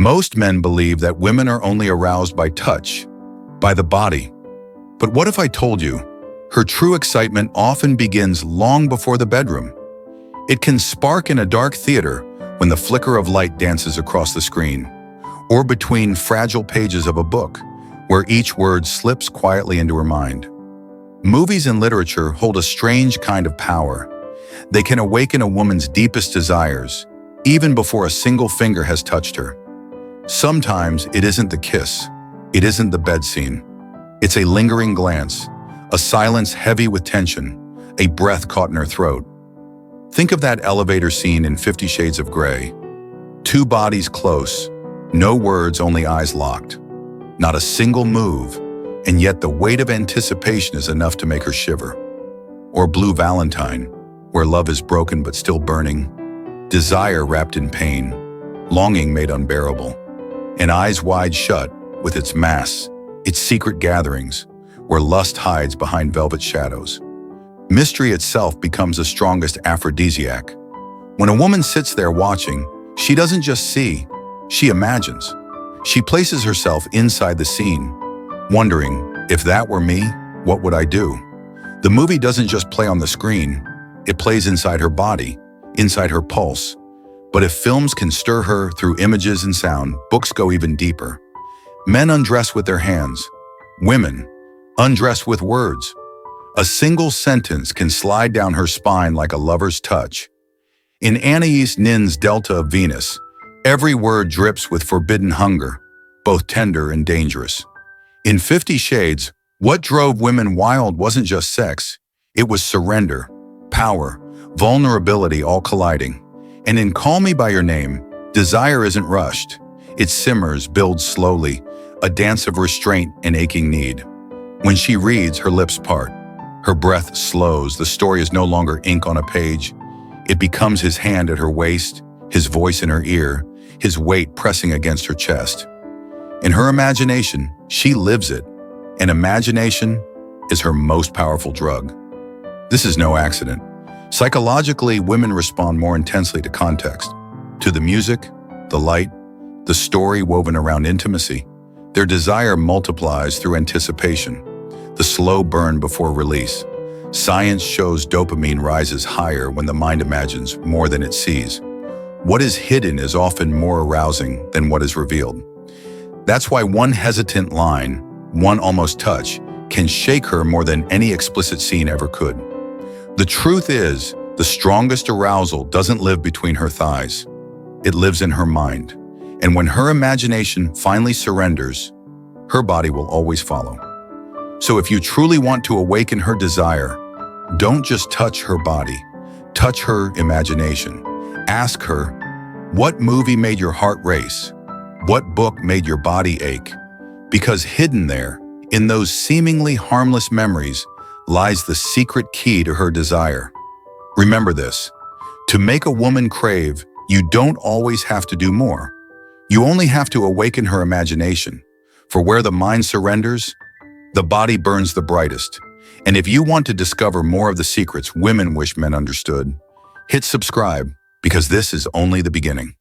Most men believe that women are only aroused by touch, by the body. But what if I told you, her true excitement often begins long before the bedroom? It can spark in a dark theater when the flicker of light dances across the screen, or between fragile pages of a book, where each word slips quietly into her mind. Movies and literature hold a strange kind of power. They can awaken a woman's deepest desires, even before a single finger has touched her. Sometimes it isn't the kiss, it isn't the bed scene. It's a lingering glance, a silence heavy with tension, a breath caught in her throat. Think of that elevator scene in 50 Shades of Grey. Two bodies close, no words, only eyes locked. Not a single move, and yet the weight of anticipation is enough to make her shiver. Or Blue Valentine, where love is broken but still burning, desire wrapped in pain, longing made unbearable, and eyes wide shut with its masks, its secret gatherings, where lust hides behind velvet shadows. Mystery itself becomes the strongest aphrodisiac. When a woman sits there watching, she doesn't just see, she imagines. She places herself inside the scene, wondering, if that were me, what would I do? The movie doesn't just play on the screen, it plays inside her body, inside her pulse. But if films can stir her through images and sound, books go even deeper. Men undress with their hands. Women undress with words. A single sentence can slide down her spine like a lover's touch. In Anais Nin's Delta of Venus, every word drips with forbidden hunger, both tender and dangerous. In 50 Shades, what drove women wild wasn't just sex, it was surrender, power, vulnerability all colliding. And in Call Me By Your Name, desire isn't rushed. It simmers, builds slowly, a dance of restraint and aching need. When she reads, her lips part. Her breath slows. The story is no longer ink on a page. It becomes his hand at her waist, his voice in her ear, his weight pressing against her chest. In her imagination, she lives it, and imagination is her most powerful drug. This is no accident. Psychologically, women respond more intensely to context, to the music, the light, the story woven around intimacy. Their desire multiplies through anticipation, the slow burn before release. Science shows dopamine rises higher when the mind imagines more than it sees. What is hidden is often more arousing than what is revealed. That's why one hesitant line, one almost touch, can shake her more than any explicit scene ever could. The truth is, the strongest arousal doesn't live between her thighs. It lives in her mind. And when her imagination finally surrenders, her body will always follow. So if you truly want to awaken her desire, don't just touch her body, touch her imagination. Ask her, what movie made your heart race? What book made your body ache? Because hidden there, in those seemingly harmless memories, lies the secret key to her desire. Remember this, to make a woman crave, you don't always have to do more. You only have to awaken her imagination. For where the mind surrenders, the body burns the brightest. And if you want to discover more of the secrets women wish men understood, hit subscribe, because this is only the beginning.